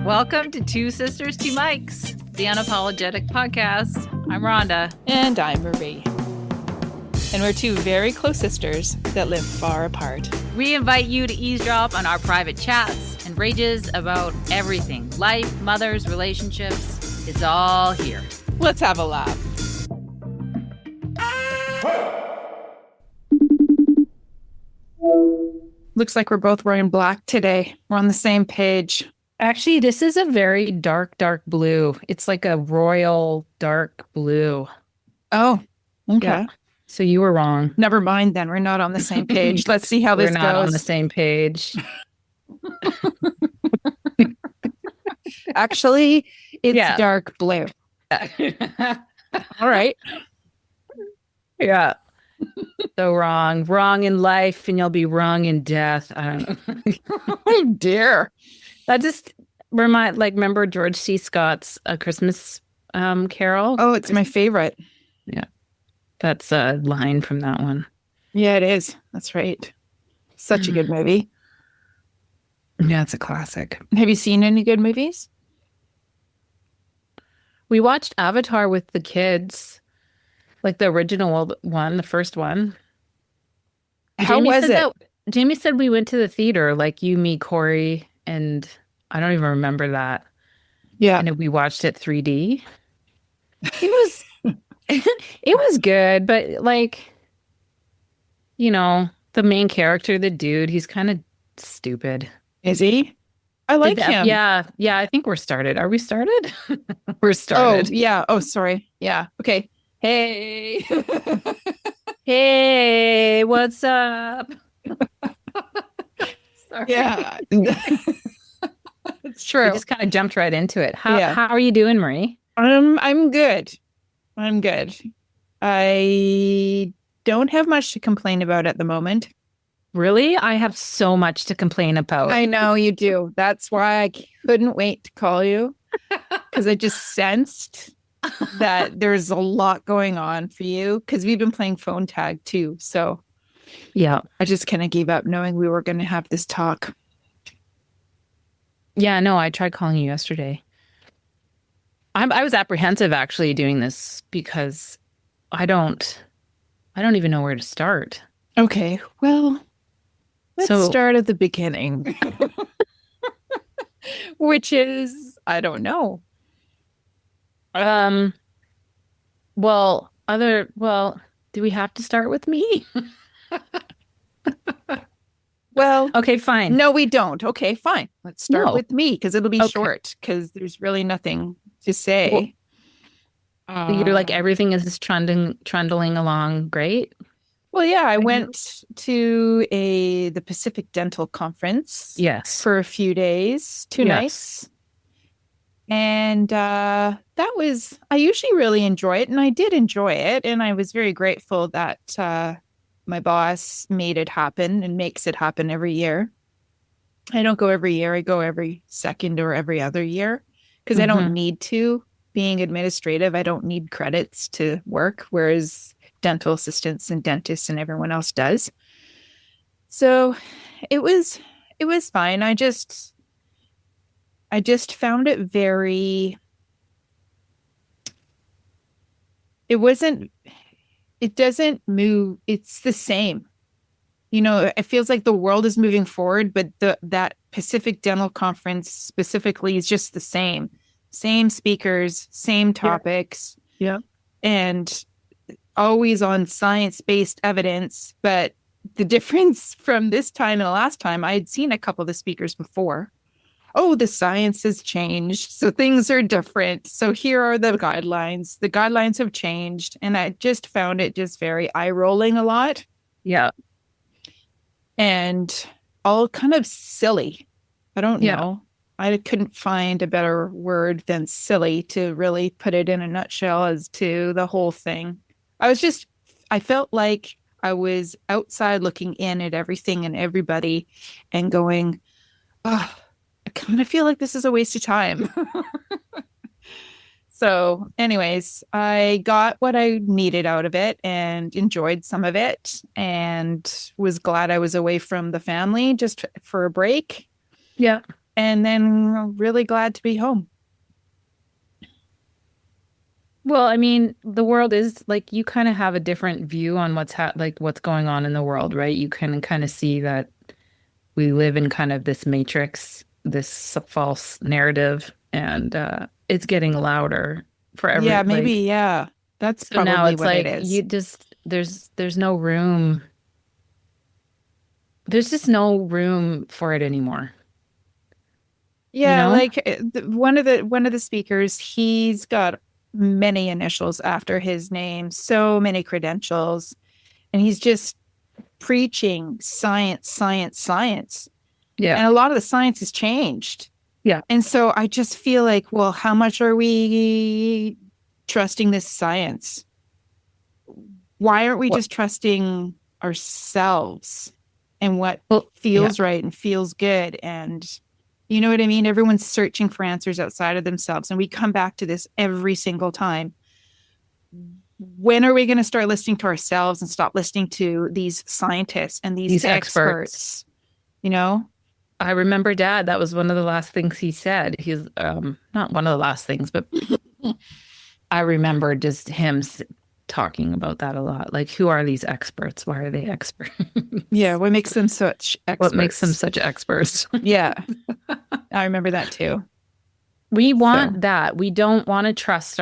Welcome to Two Sisters, Two Mics, the unapologetic podcast. I'm Rhonda. And I'm Marie. And we're two very close sisters that live far apart. We invite you to eavesdrop on our private chats and rages about everything. Life, mothers, relationships. It's all here. Let's have a laugh. Looks like we're both wearing black today. We're on the same page. Actually, this is a very dark blue. It's like a royal dark blue. Oh, okay. Yeah. So you were wrong. Never mind then. We're not on the same page. Let's see how this goes. We're not on the same page. Actually, it's dark blue. All right. Yeah. So wrong. Wrong in life, and you'll be wrong in death. I don't know. Oh, dear. That just remember George C. Scott's A Christmas Carol? Oh, it's my favorite. Yeah. That's a line from that one. Yeah, it is. That's right. Such a good movie. Yeah, it's a classic. Have you seen any good movies? We watched Avatar with the kids, like the original one, the first one. How was it? Jamie said we went to the theater, like you, me, Corey, and I don't even remember that. Yeah. And we watched it 3D. It was good, but like, you know, the main character, the dude, he's kind of stupid. Is he? I like him. Yeah. I think we're started. Are we started? We're started. Oh, yeah. Oh, sorry. Yeah. Okay. Hey. Hey, what's up? Sorry. Yeah. It's true. I just kind of jumped right into it. How are you doing, Marie? I'm good. I'm good. I don't have much to complain about at the moment. Really? I have so much to complain about. I know you do. That's why I couldn't wait to call you, because I just sensed that there's a lot going on for you, because we've been playing phone tag too. So yeah, I just kind of gave up knowing we were going to have this talk. Yeah, no, I tried calling you yesterday. I was apprehensive actually doing this because I don't even know where to start. Okay, well, let's start at the beginning, which is, I don't know. Well, do we have to start with me? Well, okay, fine. No, we don't. Okay, fine. Let's start with me, because it'll be short, because there's really nothing to say. You're like, everything is just trundling along great. Well, yeah, I went to the Pacific Dental Conference. Yes. For a few days, 2 nights. And I usually really enjoy it, and I did enjoy it. And I was very grateful that my boss made it happen and makes it happen every year. I don't go every year. I go every second or every other year, because I don't need to. Being administrative, I don't need credits to work, whereas dental assistants and dentists and everyone else does. So it was fine. I just found it it doesn't move. It's the same. You know, it feels like the world is moving forward, but that Pacific Dental Conference specifically is just the same. Same speakers, same topics. Yeah. And always on science-based evidence. But the difference from this time and the last time, I had seen a couple of the speakers before. Oh, the science has changed, so things are different. So here are the guidelines. The guidelines have changed. And I just found it just very eye-rolling a lot. Yeah. And all kind of silly. I don't know. I couldn't find a better word than silly to really put it in a nutshell as to the whole thing. I felt like I was outside looking in at everything and everybody and going, oh, I kind of feel like this is a waste of time. So anyways, I got what I needed out of it and enjoyed some of it and was glad I was away from the family just for a break. Yeah. and then really glad to be home. Well, I mean, the world is like you kind of have a different view on what's going on in the world, right? You can kind of see that we live in kind of this matrix, this false narrative, and it's getting louder for Yeah, every maybe, like. yeah. That's So now probably it's what it like is. you just there's no room. There's just no room for it anymore, you Yeah, know? like one of the speakers, he's got many initials after his name, so many credentials, and he's just preaching science, science, science. Yeah. And a lot of the science has changed. Yeah. And so I just feel like, well, how much are we trusting this science? Why aren't we What? just trusting ourselves and what Well, yeah. feels right and feels good? And you know what I mean? Everyone's searching for answers outside of themselves. And we come back to this every single time. When are we going to start listening to ourselves and stop listening to these scientists and these These experts. experts? You know? I remember Dad, that was one of the last things he said. He's not one of the last things, but I remember just talking about that a lot. Like, who are these experts? Why are they experts? Yeah, what makes them such What makes them experts? such experts? Yeah, I remember that too. We So, want that. We don't want to trust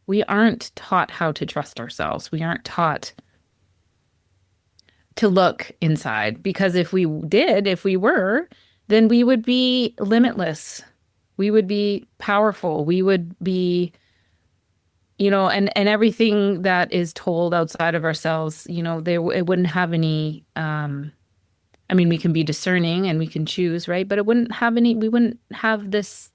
we aren't taught how to trust ourselves. We aren't taught to look inside because if we were, then we would be limitless. We would be powerful. We would be, and everything that is told outside of ourselves, it wouldn't have any I mean, we can be discerning and we can choose, right? But we wouldn't have this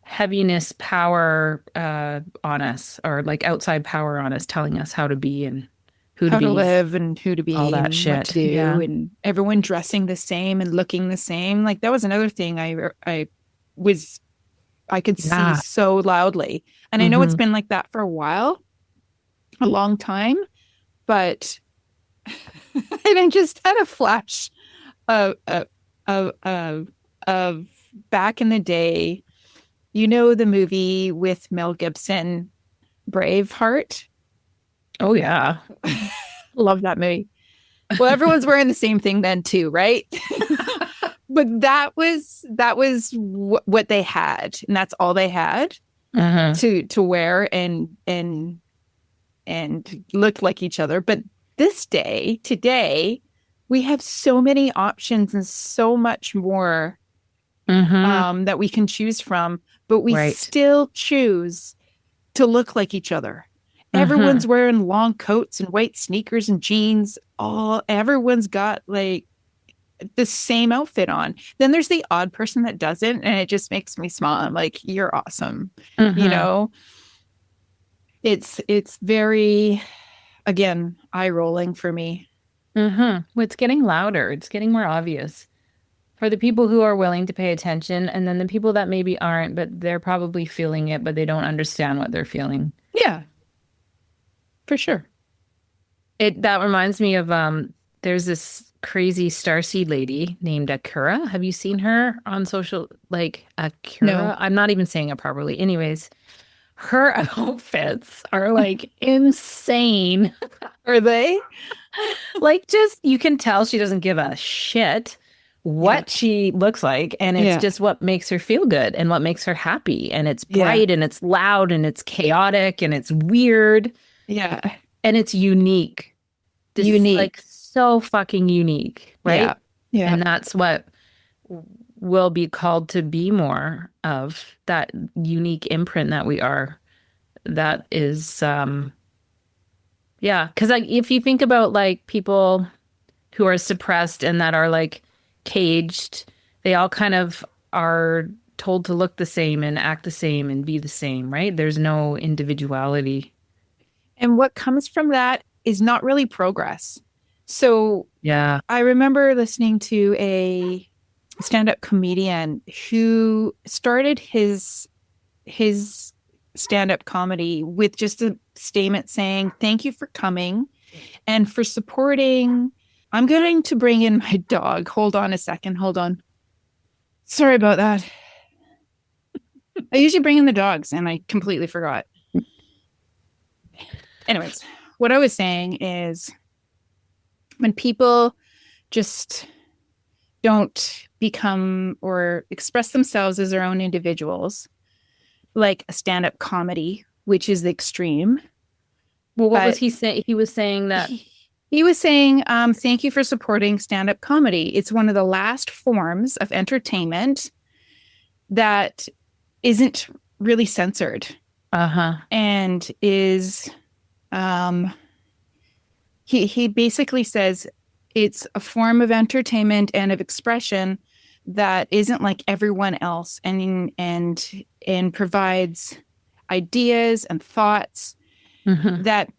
heaviness power on us or like outside power on us telling us how to be and who to how to be, live and who to all be that and what to shit. do, Yeah. and everyone dressing the same and looking the same. Like that was another thing was I could see Yeah. so loudly. And I know it's Hmm. been like that for a while, a long time, but and I just had a flash of of back in the day. You know the movie with Mel Gibson, Braveheart? Oh yeah. Love that movie. Well, everyone's wearing the same thing then too, right? But that was what they had, and that's all they had Uh-huh. to wear and look like each other. But today, we have so many options and so much more Hmm. that we can choose from, but we Right. still choose to look like each other. Hmm. Everyone's wearing long coats and white sneakers and jeans. Everyone's got like the same outfit on. Then there's the odd person that doesn't, and it just makes me smile. I'm like, you're awesome. You Hmm. know, it's very, again, eye rolling for me. Hmm. Well, it's getting louder. It's getting more obvious for the people who are willing to pay attention, and then the people that maybe aren't, but they're probably feeling it, but they don't understand what they're feeling. Yeah, for sure. It that reminds me of there's this crazy starseed lady named Akura. Have you seen her on social like No, Akura? I'm not even saying it properly. Anyways, her outfits are like insane. are they? Like just you can tell she doesn't give a shit Yeah, what she looks like and it's yeah, just what makes her feel good and what makes her happy and it's yeah, bright and it's loud and it's chaotic and it's weird yeah. and it's unique. This like Unique. so fucking unique, Yeah, right? yeah. And that's what will be called to be more of that unique imprint that we are. That is yeah, because like if you think about like people who are suppressed and that are like caged, they all kind of are told to look the same and act the same and be the same, right? There's no individuality. And what comes from that is not really progress. So Yeah. I remember listening to a stand-up comedian who started his stand-up comedy with just a statement saying, "Thank you for coming and for supporting I'm going to bring in my dog. Hold on a second. Hold on. Sorry about that. I usually bring in the dogs and I completely forgot. Anyways, what I was saying is when people just don't become or express themselves as their own individuals, like a stand up comedy, which is the extreme. Well, what was But he saying? He was saying that. he was saying, thank you for supporting stand up comedy. It's one of the last forms of entertainment that isn't really censored Uh-huh. and is, um, he basically says it's a form of entertainment and of expression that isn't like everyone else and provides ideas and thoughts Hmm. that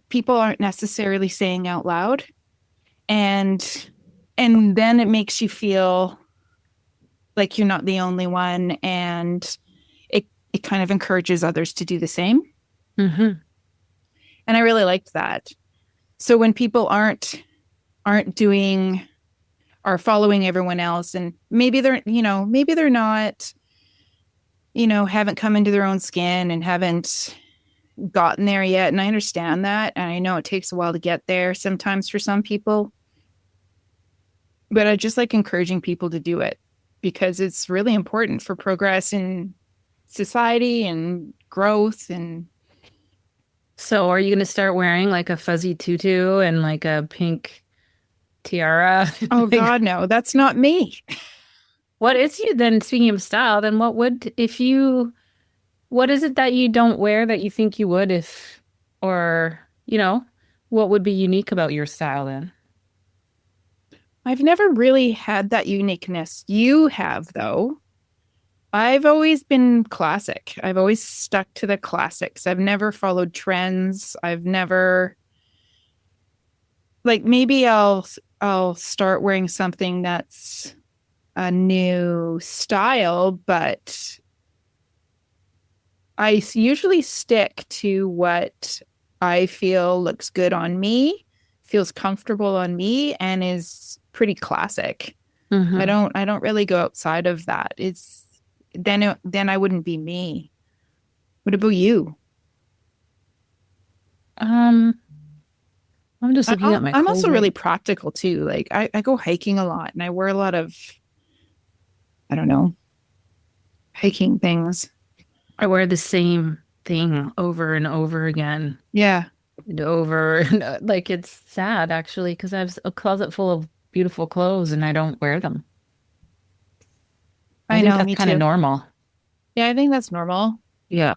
people aren't necessarily saying out loud, and then it makes you feel like you're not the only one, and it kind of encourages others to do the same. Hmm. And I really liked that. So when people aren't doing or following everyone else, and maybe they're not, haven't come into their own skin and haven't gotten there yet. And I understand that. And I know it takes a while to get there sometimes for some people. But I just like encouraging people to do it because it's really important for progress in society and growth. And So are you going to start wearing like a fuzzy tutu and like a pink tiara? oh Like, God, no, that's not me. what is you then, speaking of style, then what would, if you, what is it that you don't wear that you think you would if, or, what would be unique about your style then? I've never really had that uniqueness. You have, though. I've always been classic. I've always stuck to the classics. I've never followed trends. I've never like maybe I'll start wearing something that's a new style, but usually stick to what I feel looks good on me, feels comfortable on me, and is pretty classic. I Hmm. don't I don't really go outside of that. It's then I wouldn't be me. What about you? Um, I'm just looking at my I'm also closet. really practical too. Like I go hiking a lot and I wear a lot of, I don't know, hiking things. I wear the same thing over and over again Yeah, and over. And, like it's sad actually, because I have a closet full of beautiful clothes and I don't wear them. I I think know, that's me kind of too. normal. Yeah, I think that's normal. Yeah.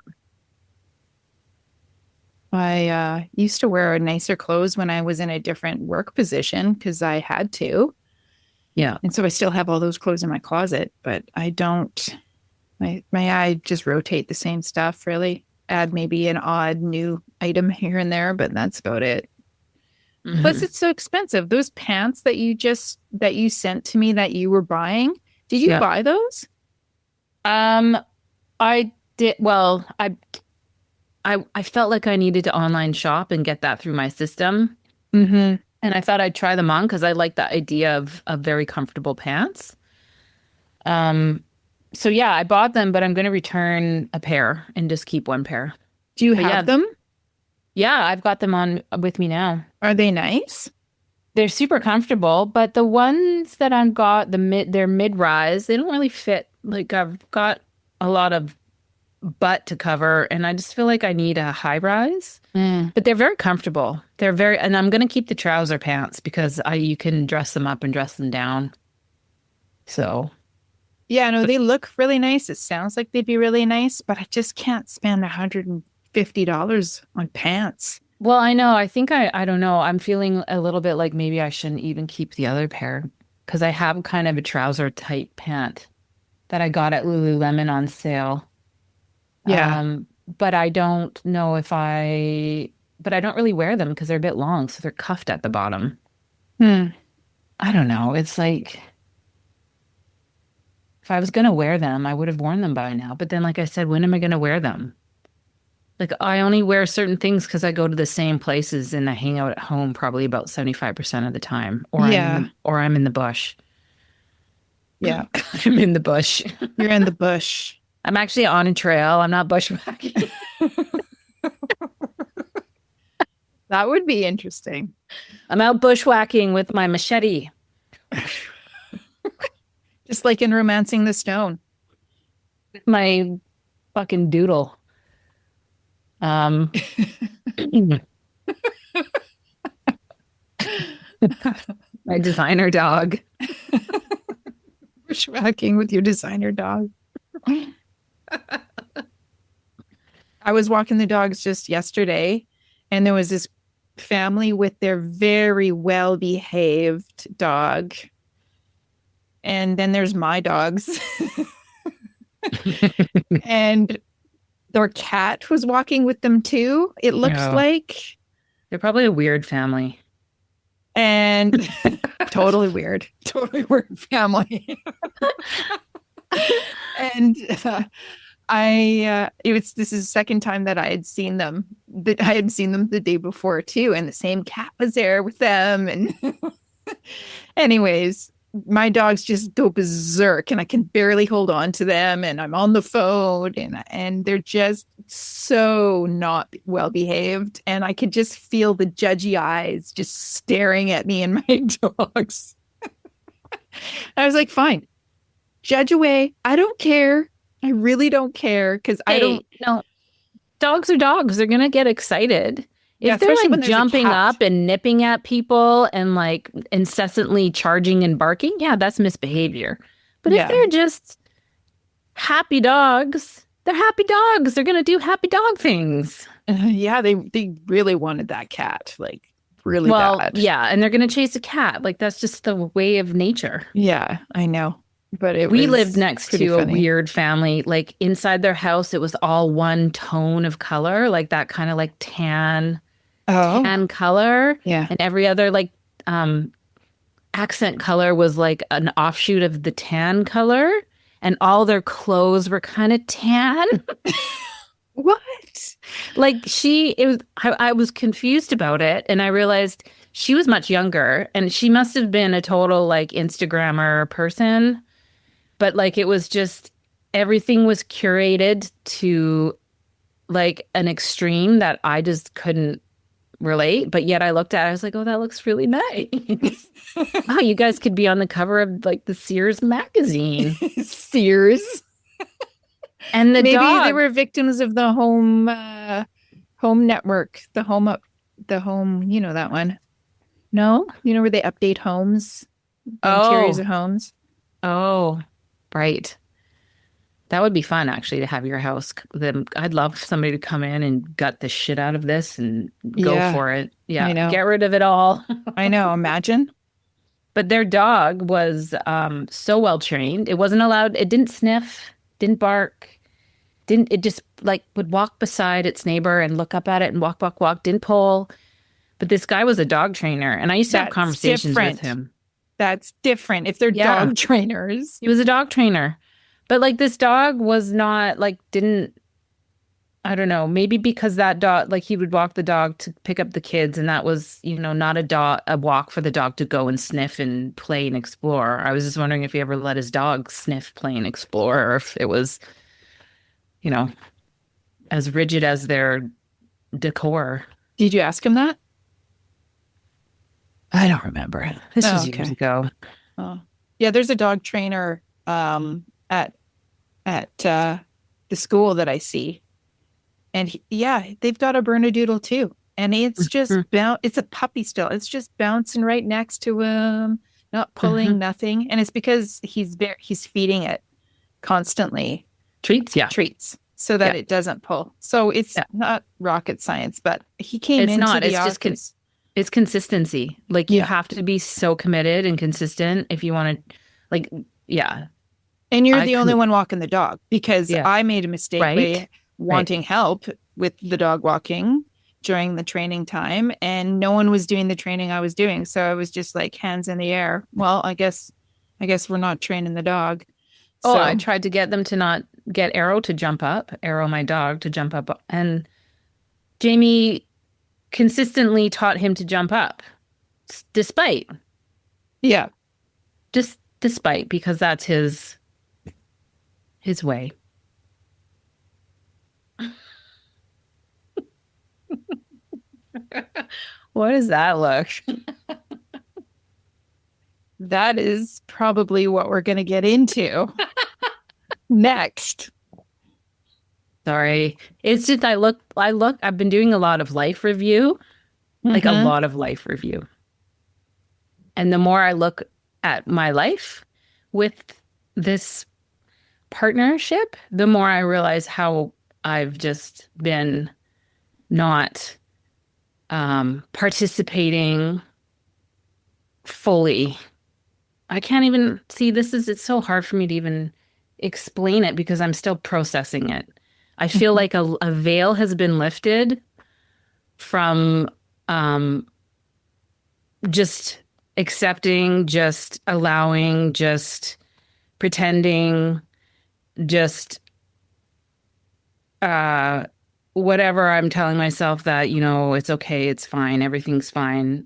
I used to wear nicer clothes when I was in a different work position because I had to. Yeah. And so I still have all those clothes in my closet, but I don't, I just rotate the same stuff really. Add maybe an odd new item here and there, but that's about it. Plus, Hmm. it's so expensive. Those pants that you sent to me that you were buying, did you Yeah. buy those? Um, I did well, I felt like I needed to online shop and get that through my system. Mm-hmm. And I thought I'd try them on because I like the idea of very comfortable pants. Um, so yeah, I bought them, but I'm going to return a pair and just keep one pair. Do you But have yeah, them? yeah, I've got them on with me now. Are they nice? They're super comfortable, but the ones that I've got, they're mid-rise. They don't really fit. Like I've got a lot of butt to cover, and I just feel like I need a high rise. Mm. But they're very comfortable. And I'm gonna keep the trouser pants because you can dress them up and dress them down. So, Yeah, no, they look really nice. It sounds like they'd be really nice, but I just can't spend $150 on pants. well, I know. I don't know. I'm feeling a little bit like maybe I shouldn't even keep the other pair because I have kind of a trouser tight pant that I got at Lululemon on sale. Yeah. But I don't know but I don't really wear them because they're a bit long, so they're cuffed at the bottom. Hmm. I don't know. It's like if I was gonna wear them, I would have worn them by now. But then, like I said, when am I gonna wear them? Like I only wear certain things because I go to the same places and I hang out at home probably about 75% of the time, Yeah. or I'm in the bush. Yeah. I'm in the bush. You're in the bush. I'm actually on a trail. I'm not bushwhacking. That would be interesting. I'm out bushwhacking with my machete. Just like in Romancing the Stone. My fucking doodle. Um, my designer dog. Bushwhacking with your designer dog. I was walking the dogs just yesterday, and there was this family with their very well behaved dog. And then there's my dogs. And their cat was walking with them too, it looks Oh. like. They're probably a weird family. And totally weird. Totally weird family. And this is the second time that I had seen them. That I had seen them the day before too, and the same cat was there with them. And anyways, my dogs just go berserk, and I can barely hold on to them. And I'm on the phone, and they're just so not well behaved, and I could just feel the judgy eyes just staring at me and my dogs. I was like, fine, judge away. I don't care. I really don't care because I don't. No, dogs are dogs. They're gonna get excited. Yeah, If they're especially when like there's a jumping cat. up and nipping at people and like incessantly charging and barking, yeah, that's misbehavior. But Yeah. if they're just happy dogs, they're happy dogs. They're gonna do happy dog things. Yeah, they really wanted that cat, like really Well, bad. yeah, and they're gonna chase a cat. Like that's just the way of nature. Yeah, I know. But We was lived next pretty to a funny. weird family. Like inside their house, it was all one tone of color, like that kind of like tan Oh, color. yeah. And every other like accent color was like an offshoot of the tan color. And all their clothes were kind of tan. What? Like I was confused about it. And I realized she was much younger and she must have been a total like Instagrammer person. But like it was just everything was curated to like an extreme that I just couldn't relate. But yet I looked at it, I was like, oh, that looks really nice. Wow, you guys could be on the cover of like the Sears magazine. Sears. And the Maybe dog. they were victims of the home network, the home, you know that one. No? You know where they update homes, the Oh. interiors of homes. Oh, right. That would be fun actually to have your house. I'd love somebody to come in and gut the shit out of this and go Yeah, for it. Yeah. I know. Get rid of it all. I know. Imagine. But their dog was so well trained. It wasn't allowed, it didn't sniff, didn't bark, it just like would walk beside its neighbor and look up at it and walk, walk, walk, didn't pull. But this guy was a dog trainer and I used to have That's conversations different. with him. That's different. If they're Yeah. dog trainers. He was a dog trainer. But like this dog was not like didn't I don't know, maybe because that dog like he would walk the dog to pick up the kids and that was, not a walk for the dog to go and sniff and play and explore. I was just wondering if he ever let his dog sniff, play and explore or if it was, as rigid as their decor. Did you ask him that? I don't remember. This Oh, was okay. years ago. Oh, yeah. There's a dog trainer at the school that I see, and they've got a Bernedoodle too, and it's just it's a puppy still. It's just bouncing right next to him, not pulling, nothing, and it's because he's feeding it constantly Treats, yeah. treats so that Yeah. it doesn't pull. So it's not rocket science, but he came It's into not. the It's just office. It's consistency. Like you Yeah. have to be so committed and consistent if you want to, like, yeah. And you're I the only couldn't- one walking the dog because Yeah. I made a mistake Right. by wanting help with the dog walking during the training time, and no one was doing the training I was doing. So I was just like hands in the air. Well, I guess we're not training the dog. Oh, So I tried to get them to not get Arrow to jump up, Arrow, my dog, to jump up. And Jamie consistently taught him to jump up, despite, Yeah. just despite, because that's his way. What does that look? That is probably what we're going to get into next. Sorry. It's just I've been doing a lot of life review, like a Mm-hmm. lot of life review. And the more I look at my life with this partnership, the more I realize how I've just been not participating fully. I can't even see it's so hard for me to even explain it because I'm still processing it. I feel like a veil has been lifted from um, just accepting, just allowing, just pretending, just uh, whatever I'm telling myself that, it's okay, it's fine, everything's fine.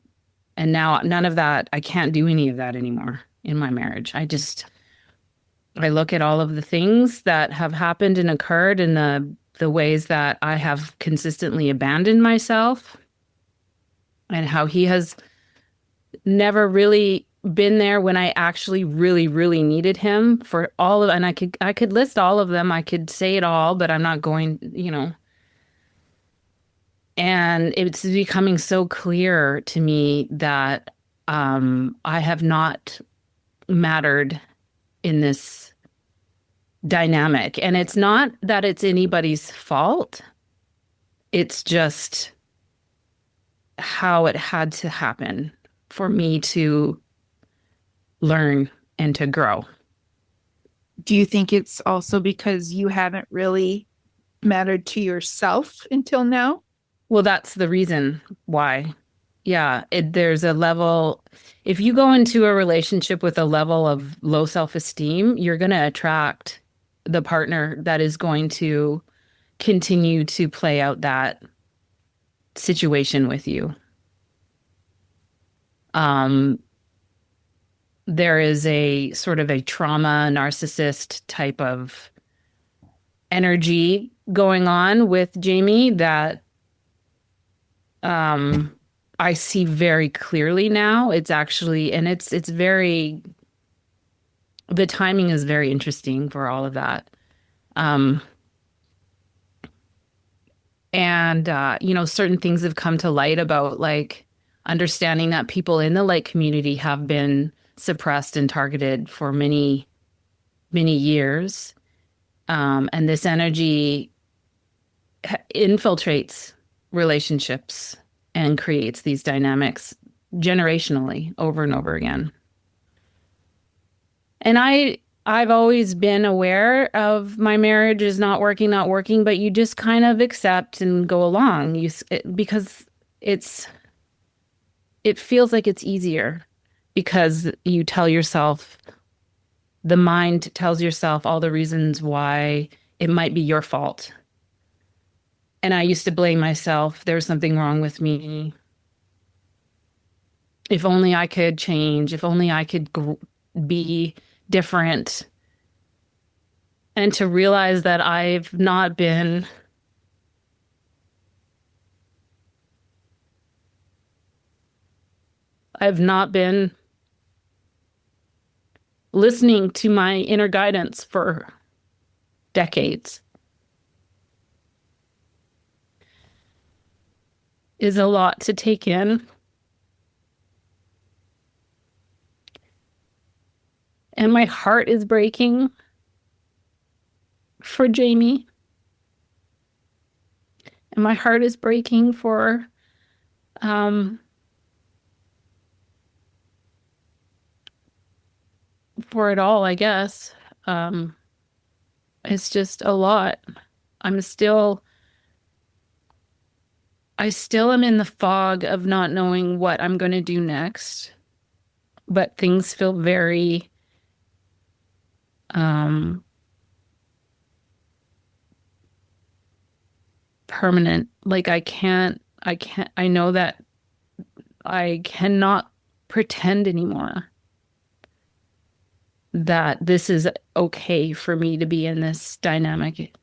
And now none of that, I can't do any of that anymore in my marriage. I look at all of the things that have happened and occurred and the ways that I have consistently abandoned myself and how he has never really been there when I actually really, really needed him for all of, and I could list all of them. I could say it all, but I'm not going. And it's becoming so clear to me that I have not mattered in this dynamic. And it's not that it's anybody's fault. It's just how it had to happen for me to learn and to grow. Do you think it's also because you haven't really mattered to yourself until now? Well, that's the reason why. Yeah, there's a level, if you go into a relationship with a level of low self-esteem, you're going to attract the partner that is going to continue to play out that situation with you. Um, there is a sort of a trauma narcissist type of energy going on with Jamie that I see very clearly now. It's actually, and it's very, the timing is very interesting for all of that. Um, and certain things have come to light about like understanding that people in the light community have been suppressed and targeted for many, many years. And this energy infiltrates relationships and creates these dynamics generationally over and over again. And I've always been aware of my marriage is not working, but you just kind of accept and go along. Because it's it feels like it's easier because you tell yourself, the mind tells yourself all the reasons why it might be your fault. And I used to blame myself. There's something wrong with me. If only I could change, if only I could be different. And to realize that I've not been listening to my inner guidance for decades is a lot to take in. And my heart is breaking for Jamie. And my heart is breaking um for it all, I guess. Um it's just a lot. I'm still I still am in the fog of not knowing what I'm going to do next, but things feel very um permanent. Like I know that I cannot pretend anymore that this is okay for me to be in this dynamic.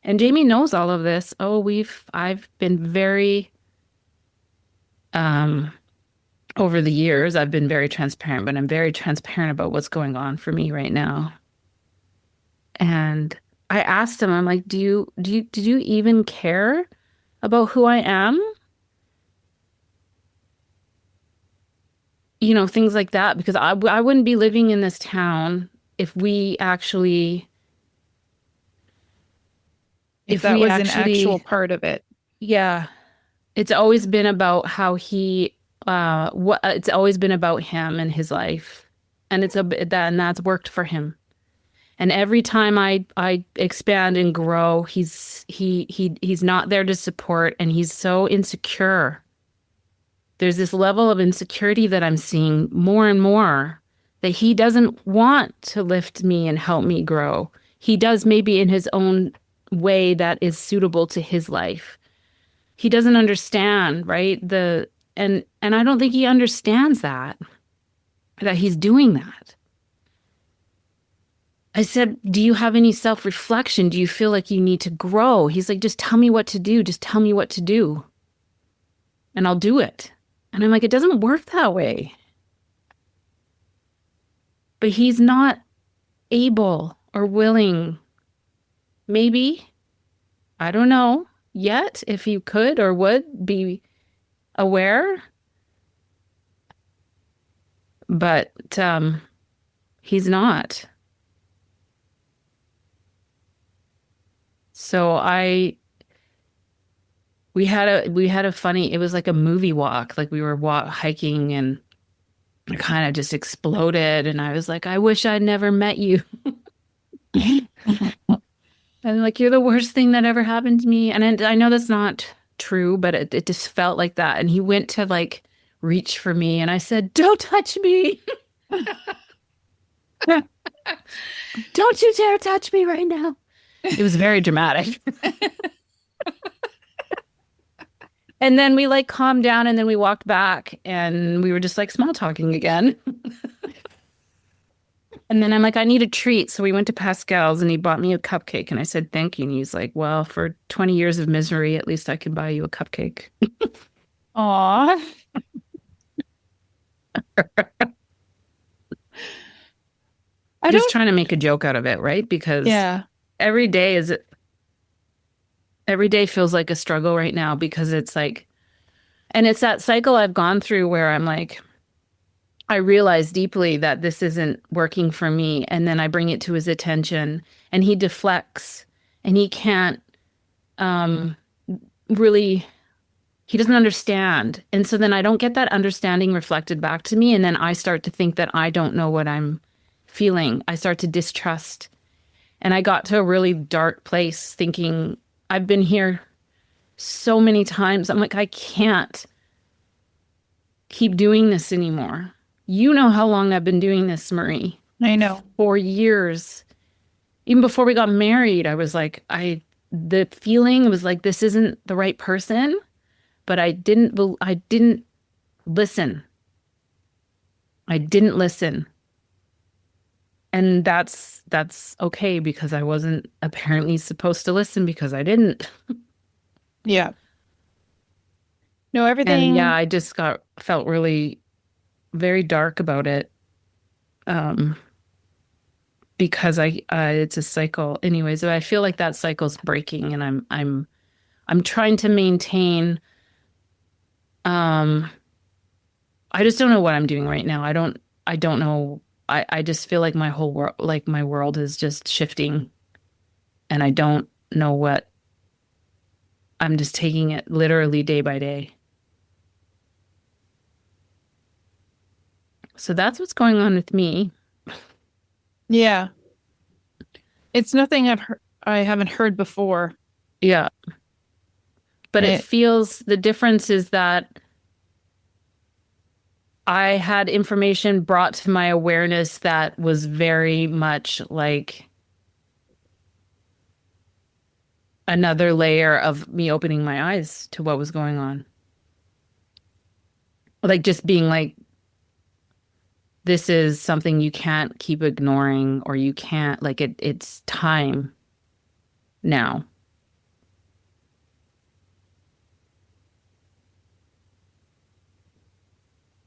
And Jamie knows all of this. I've been very, um, over the years, I've been very transparent, but I'm very transparent about what's going on for me right now. And I asked him, I'm like, did you even care about who I am? You know, things like that, because I wouldn't be living in this town if we actually, If if that we was an actual actually, part of it. yeah, it's always been about how it's always been about him and his life. And and that's worked for him. And every time I expand and grow, he's not there to support, and he's so insecure. There's this level of insecurity that I'm seeing more and more, that he doesn't want to lift me and help me grow. He does, maybe in his own way that is suitable to his life. He doesn't understand, right? And I don't think he understands that he's doing that. I said, "Do you have any self-reflection? Do you feel like you need to grow?" He's like, "Just tell me what to do. Just tell me what to do, and I'll do it." And I'm like, "It doesn't work that way." But he's not able or willing. Maybe, I don't know yet if he could or would be aware, but he's not. So we had a funny, it was like a movie walk. Like we were hiking, and I kind of just exploded, and I was like, "I wish I'd never met you." And like, "You're the worst thing that ever happened to me." And I know that's not true, but it just felt like that. And he went to like reach for me, and I said, "Don't touch me. Don't you dare touch me right now." It was very dramatic. And then we like calmed down, and then we walked back, and we were just like small talking again. And then I'm like, "I need a treat." So we went to Pascal's, and he bought me a cupcake, and I said, "Thank you." And he's like, "Well, for 20 years of misery, at least I can buy you a cupcake." Aw. I Just don't, trying to make a joke out of it, right? Because yeah. every day is every day feels like a struggle right now, because it's like, and it's that cycle I've gone through where I'm like, I realize deeply that this isn't working for me. And then I bring it to his attention, and he deflects, and he can't, um, really, he doesn't understand. And so then I don't get that understanding reflected back to me. And then I start to think that I don't know what I'm feeling. I start to distrust. And I got to a really dark place thinking, I've been here so many times. I'm like, I can't keep doing this anymore. You know how long I've been doing this, Marie. I know. For years. Even before we got married, I was like, the feeling was like, this isn't the right person, but I didn't listen. I didn't listen. And that's okay, because I wasn't apparently supposed to listen, because I didn't. Yeah. No, And yeah, everything. I just felt really very dark about it. Um, because it's a cycle. Anyways, I feel like that cycle's breaking, and I'm trying to maintain. Um, I just don't know what I'm doing right now. I don't know. I just feel like my whole world, like my world is just shifting, and I don't know what. I'm just taking it literally day by day. So that's what's going on with me. Yeah. It's nothing I haven't heard before. Yeah. But it It, feels, the difference is that I had information brought to my awareness that was very much like, another layer of me opening my eyes to what was going on. Like just being like, this is something you can't keep ignoring, or you can't, like, it's time now.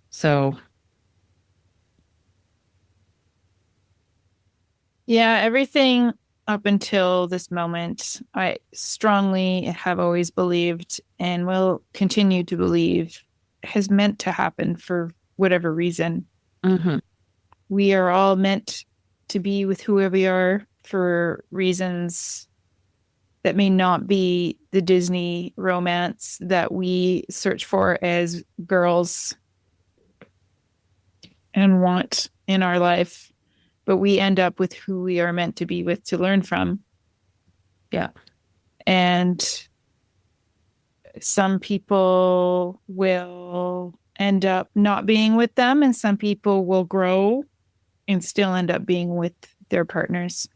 So, Yeah, everything up until this moment, I strongly have always believed and will continue to believe has meant to happen for whatever reason. mhm, We are all meant to be with whoever we are for reasons that may not be the Disney romance that we search for as girls and want in our life, but we end up with who we are meant to be with to learn from. yeah. And some people will end up not being with them, and some people will grow and still end up being with their partners.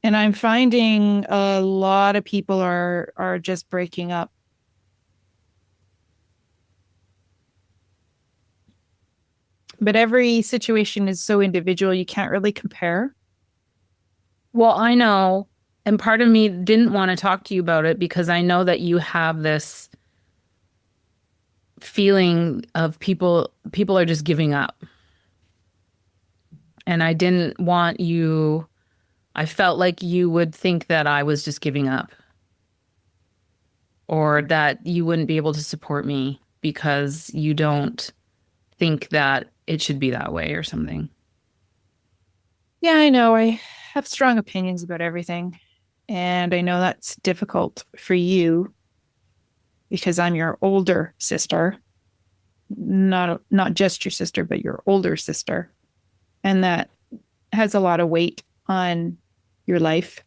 And I'm finding a lot of people are just breaking up. But every situation is so individual, you can't really compare. Well, I know, and part of me didn't want to talk to you about it because I know that you have this feeling of people are just giving up. And I didn't want you, I felt like you would think that I was just giving up, or that you wouldn't be able to support me because you don't think that it should be that way or something. Yeah, I know. I have strong opinions about everything. And I know that's difficult for you because I'm your older sister, not just your sister, but your older sister. And that has a lot of weight on your life,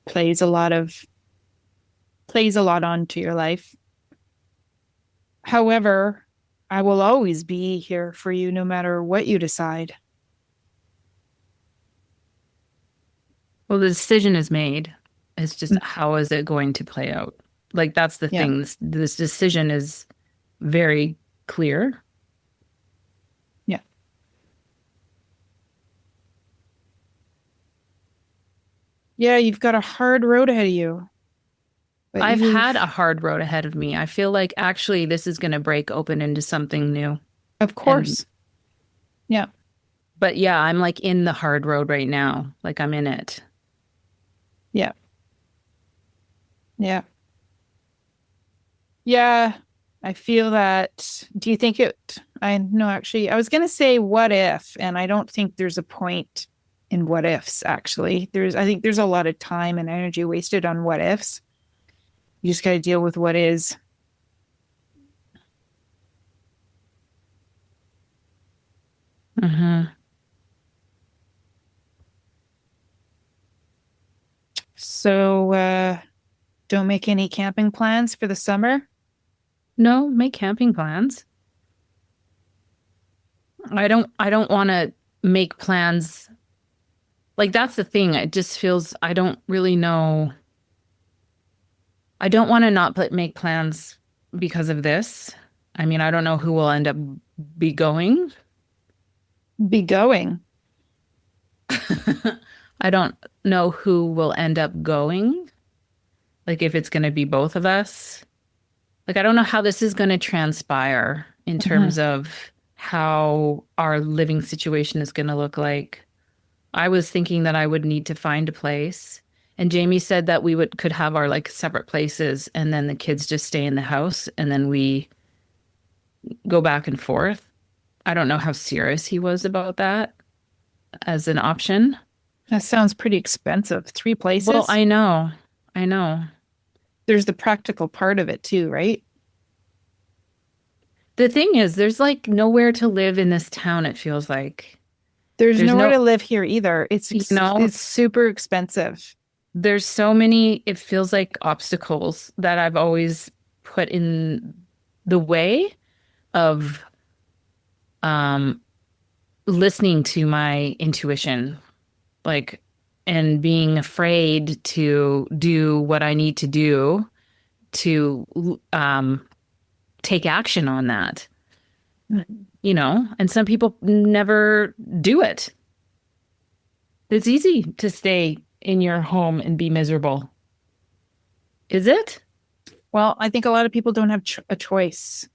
plays a lot of plays a lot onto your life. However, I will always be here for you no matter what you decide. Well, the decision is made. It's just how is it going to play out? Like that's the Yeah. thing. This decision is very clear. Yeah. Yeah, you've got a hard road ahead of you, but I've you've, had a hard road ahead of me. I feel like actually this is going to break open into something new. of And course. Yeah. but yeah, I'm like in the hard road right now. Like I'm in it. Yeah. Yeah. Yeah. I feel that. Do you think it? I know actually, I was going to say what if, and I don't think there's a point in what ifs actually. I think there's a lot of time and energy wasted on what ifs. You just got to deal with what is. Hmm. So, don't make any camping plans for the summer. No, make camping plans. I don't want to make plans. Like that's the thing. It just feels I don't really know. I don't want to not make plans because of this. I mean, I don't know who will end up be going. Be going. I don't know who will end up going. Like if it's going to be both of us. Like I don't know how this is going to transpire in Mhm. terms of how our living situation is going to look like. I was thinking that I would need to find a place. And Jamie said that we would could have our like separate places and then the kids just stay in the house and then we go back and forth. I don't know how serious he was about that as an option. That sounds pretty expensive. Three Well, places. I know. I know. There's the practical part of it too, right? The thing is, there's like nowhere to live in this town, it feels like. There's There's nowhere no, to live here either. you know, It's super expensive. there's so many, it feels like obstacles that I've always put in the way of um listening to my intuition. like, and being afraid to do what I need to do to take action on that, you know? And some people never do it. It's easy to stay in your home and be miserable. Is it? Well, I think a lot of people don't have a choice,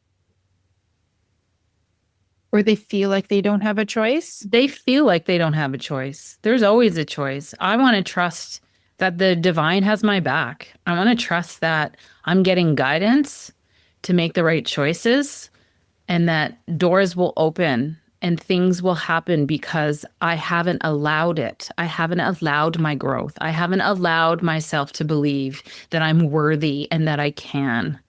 or they feel like they don't have a choice. They feel like they don't have a choice. There's always a choice. I want to trust that the divine has my back. I want to trust that I'm getting guidance to make the right choices and that doors will open and things will happen because I haven't allowed it. I haven't allowed my growth. I haven't allowed myself to believe that I'm worthy and that I can.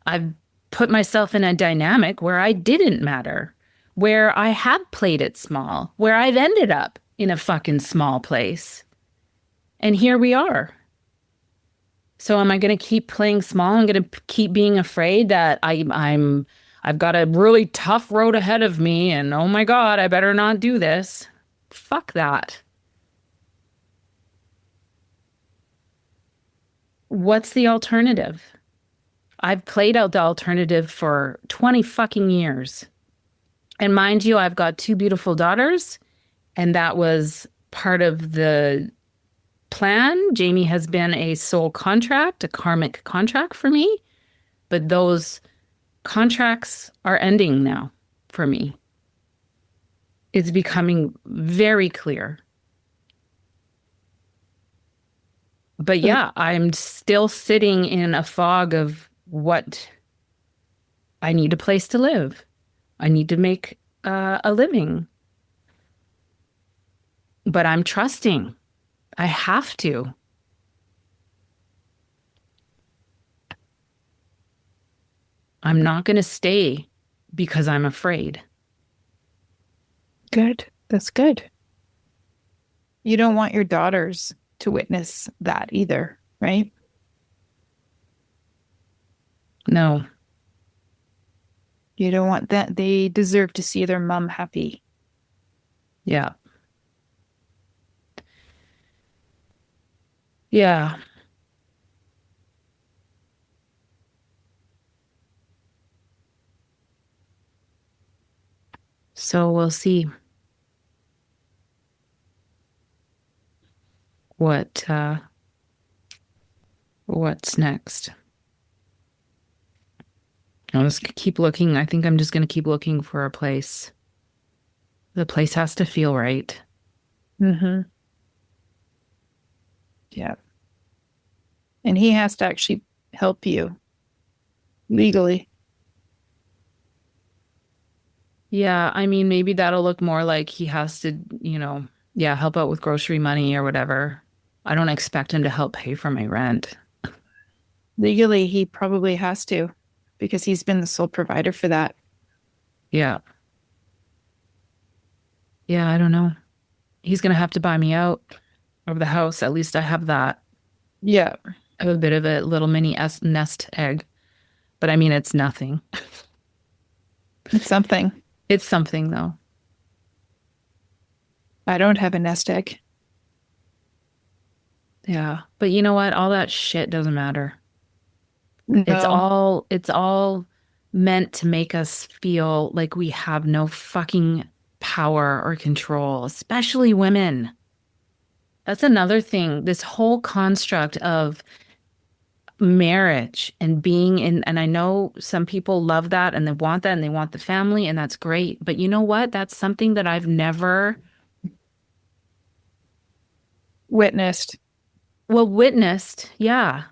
I've put myself in a dynamic where I didn't matter, where I have played it small, where I've ended up in a fucking small place. And here we are. So am I going to keep playing small? I'm going to keep being afraid that I've got a really tough road ahead of me and oh my God, I better not do this. Fuck that. What's the alternative? I've played out the alternative for 20 fucking years. And mind you, I've got two beautiful daughters, and that was part of the plan. Jamie has been a soul contract, a karmic contract for me, but those contracts are ending now for me. It's becoming very clear. But yeah, I'm still sitting in a fog of what I need a place to live. I need to make a living. But I'm trusting. I have to. I'm not going to stay because I'm afraid. Good. That's good. You don't want your daughters to witness that either, right? No. You don't want that. They deserve to see their mom happy. Yeah. Yeah. So we'll see what's next. I'll just keep looking. I think I'm just going to keep looking for a place. The place has to feel right. Mm-hmm. Yeah. And he has to actually help you legally. Yeah, I mean, maybe that'll look more like he has to, yeah, help out with grocery money or whatever. I don't expect him to help pay for my rent. Legally, he probably has to because he's been the sole provider for that. Yeah. Yeah, I don't know. He's gonna have to buy me out of the house. At least I have that. Yeah. I have a bit of a little mini nest egg, but I mean, it's nothing. It's something. It's something though. I don't have a nest egg. Yeah. But you know what? All that shit doesn't matter. No. It's all meant to make us feel like we have no fucking power or control, especially women. That's another thing. This whole construct of marriage and being in, and I know some people love that and they want that and they want the family, and that's great. But you know what? That's something that I've never witnessed. Well, witnessed, yeah.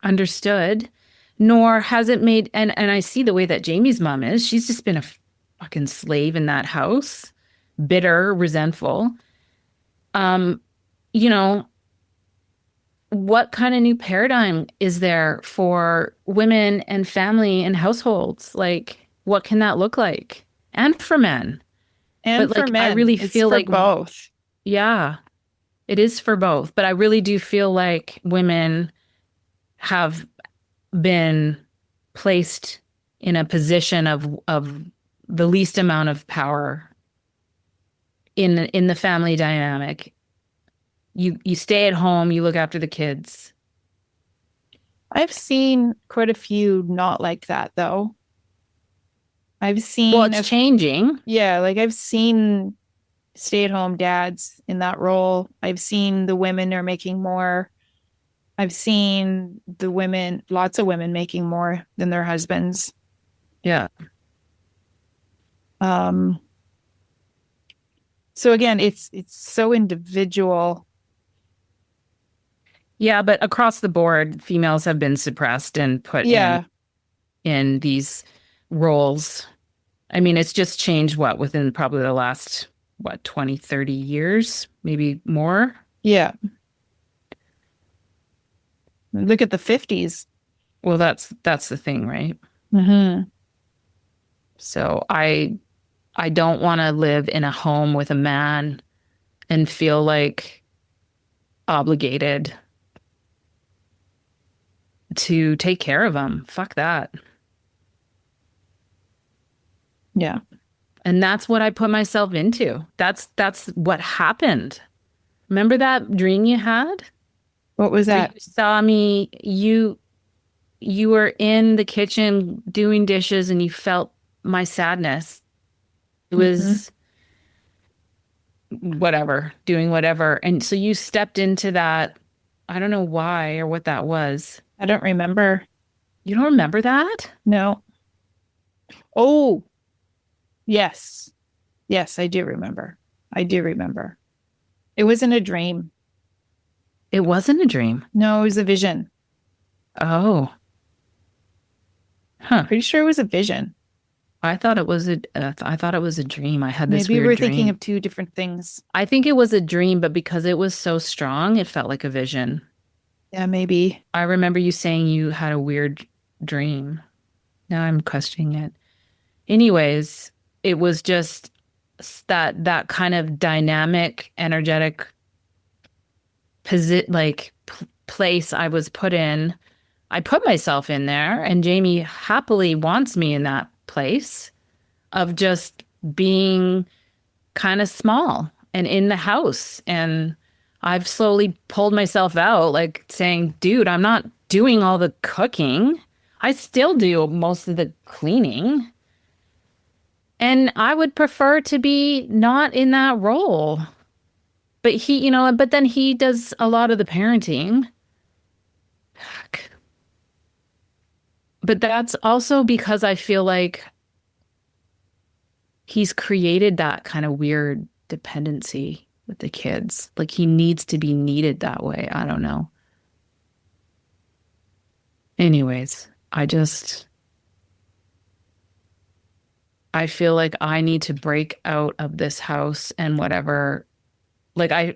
Understood. Nor has it made, and I see the way that Jamie's mom is. She's just been a fucking slave in that house, bitter, resentful. You know, what kind of new paradigm is there for women and family and households? Like, what can that look like? And for men. And but for like, men, I really it's feel for like both. Yeah, it is for both. But I really do feel like women have been placed in a position of the least amount of power in the family dynamic. You stay at home, you look after the kids. I've seen quite a few not like that though. I've Well, seen it's a changing. Yeah, like I've seen stay-at-home dads in that role. I've seen the women are making more. I've seen the women, lots of women making more than their husbands. Yeah. Um, so again, it's so individual. Yeah, but across the board, females have been suppressed and put Yeah, in these roles. I mean, it's just changed within probably the last 20, 30 years, maybe more. yeah. Look at the 50s. Well, that's the thing, right? Hmm. So I don't want to live in a home with a man and feel like obligated to take care of him. Fuck that. Yeah. And that's what I put myself into. That's what happened. Remember that dream you had? What was Where you that? saw me, you were in the kitchen doing dishes and you felt my sadness. It Hmm. was whatever, doing whatever. And so you stepped into that. I don't know why or what that was. I don't remember. You don't remember that? No. Oh, yes. Yes, I do remember. I do remember. It wasn't a dream. It wasn't a dream. No, it was a vision. Oh, huh. Pretty sure it was a vision. I thought it was a dream. I had this Maybe weird we're thinking dream. of two different things. I think it was a dream, but because it was so strong, it felt like a vision. Yeah, maybe. I remember you saying you had a weird dream. Now I'm questioning it. Anyways, it was just that kind of dynamic, energetic place I was put in. I put myself in there, and Jamie happily wants me in that place of just being kind of small and in the house. And I've slowly pulled myself out, like saying, dude, I'm not doing all the cooking. I still do most of the cleaning. And I would prefer to be not in that role. But but then he does a lot of the parenting. Fuck. But that's also because I feel like he's created that kind of weird dependency with the kids. Like he needs to be needed that way. I don't know. Anyways, I feel like I need to break out of this house and whatever. Like I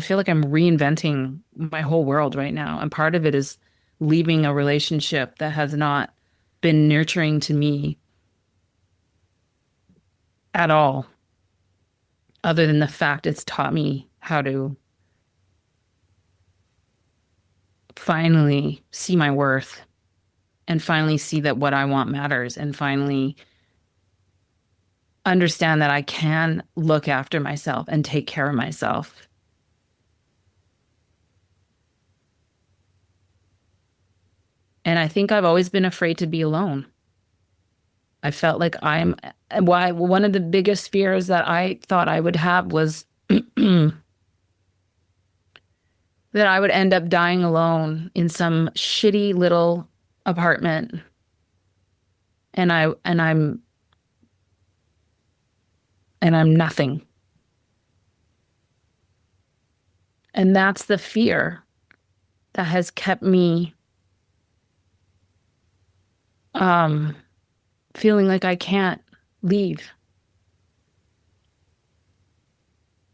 feel like I'm reinventing my whole world right now. And part of it is leaving a relationship that has not been nurturing to me at all, other than the fact it's taught me how to finally see my worth and finally see that what I want matters and finally understand that I can look after myself and take care of myself. And I think I've always been afraid to be alone. I felt like one of the biggest fears that I thought I would have was that I would end up dying alone in some shitty little apartment. And I'm nothing. And that's the fear that has kept me um feeling like I can't leave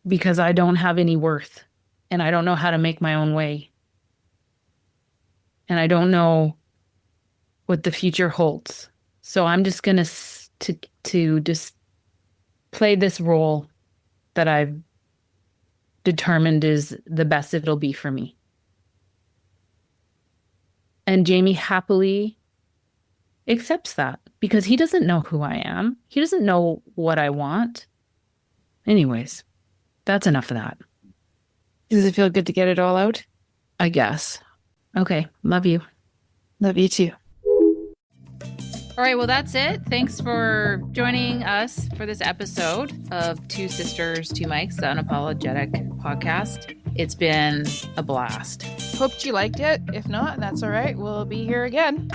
because I don't have any worth and I don't know how to make my own way. And I don't know what the future holds. So I'm just going to just play this role that I've determined is the best it'll be for me. And Jamie happily accepts that because he doesn't know who I am. He doesn't know what I want. anyways, that's enough of that, Does it feel good to get it all out? I guess. Okay. Love you. Love you too. All right. Well, that's it. Thanks for joining us for this episode of Two Sisters, Two Mics, the Unapologetic podcast. It's been a blast. Hoped you liked it. If not, that's all right. We'll be here again.